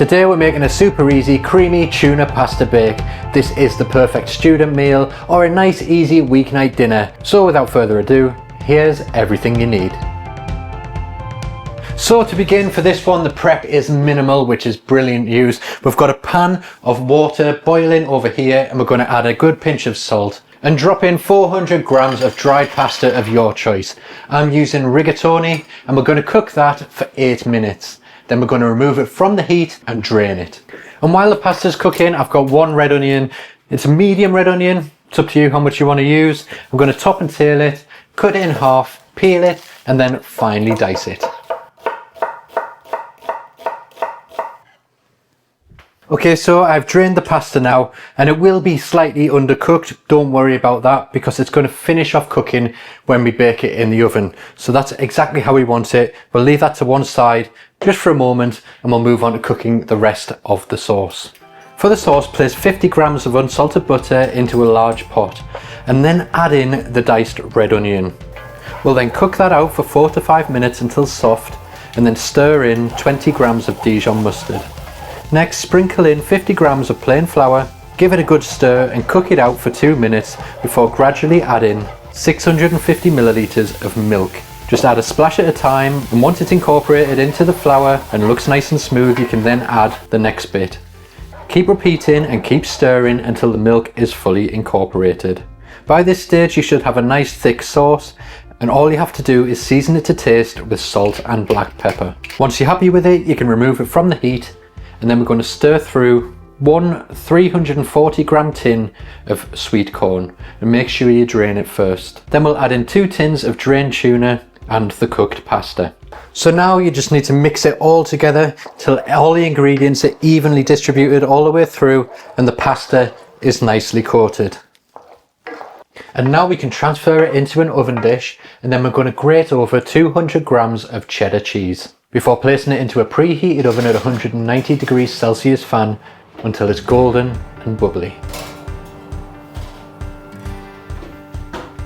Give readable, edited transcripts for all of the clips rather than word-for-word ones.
Today we're making a super easy creamy tuna pasta bake. This is the perfect student meal or a nice easy weeknight dinner. So without further ado, here's everything you need. So to begin, for this one the prep is minimal, which is brilliant news. We've got a pan of water boiling over here and we're going to add a good pinch of salt and drop in 400 grams of dried pasta of your choice. I'm using rigatoni and we're going to cook that for 8 minutes. Then we're going to remove it from the heat and drain it. And while the pasta's cooking, I've got one red onion. It's a medium red onion. It's up to you how much you want to use. I'm going to top and tail it, cut it in half, peel it, and then finely dice it. Okay, so I've drained the pasta now and it will be slightly undercooked. Don't worry about that because it's going to finish off cooking when we bake it in the oven. So that's exactly how we want it. We'll leave that to one side just for a moment and we'll move on to cooking the rest of the sauce. For the sauce, place 50 grams of unsalted butter into a large pot and then add in the diced red onion. We'll then cook that out for 4 to 5 minutes until soft and then stir in 20 grams of Dijon mustard. Next, sprinkle in 50 grams of plain flour, give it a good stir and cook it out for 2 minutes before gradually adding 650 milliliters of milk. Just add a splash at a time, and once it's incorporated into the flour and looks nice and smooth, you can then add the next bit. Keep repeating and keep stirring until the milk is fully incorporated. By this stage you should have a nice thick sauce, and all you have to do is season it to taste with salt and black pepper. Once you're happy with it, you can remove it from the heat. And then we're going to stir through one 340 gram tin of sweet corn and make sure you drain it first. Then we'll add in 2 tins of drained tuna and the cooked pasta. So now you just need to mix it all together till all the ingredients are evenly distributed all the way through and the pasta is nicely coated. And now we can transfer it into an oven dish and then we're going to grate over 200 grams of cheddar cheese before placing it into a preheated oven at 190 degrees Celsius fan until it's golden and bubbly.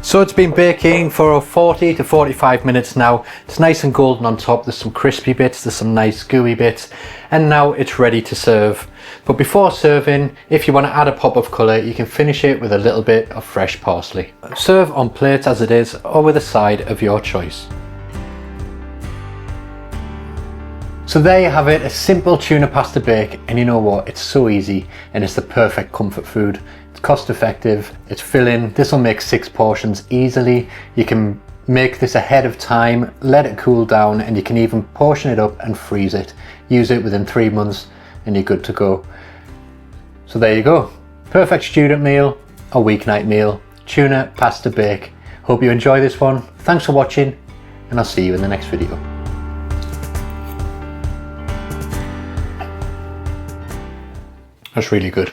So it's been baking for 40 to 45 minutes now. It's nice and golden on top. There's some crispy bits, there's some nice gooey bits, and now it's ready to serve. But before serving, if you want to add a pop of colour, you can finish it with a little bit of fresh parsley. Serve on plates as it is or with a side of your choice. So there you have it, a simple tuna pasta bake, and you know what, it's so easy and it's the perfect comfort food. It's cost effective, it's filling. This will make 6 portions easily. You can make this ahead of time, let it cool down, and you can even portion it up and freeze it. Use it within 3 months and you're good to go. So there you go, perfect student meal or weeknight meal, tuna pasta bake. Hope you enjoy this one. Thanks for watching and I'll see you in the next video. That's really good.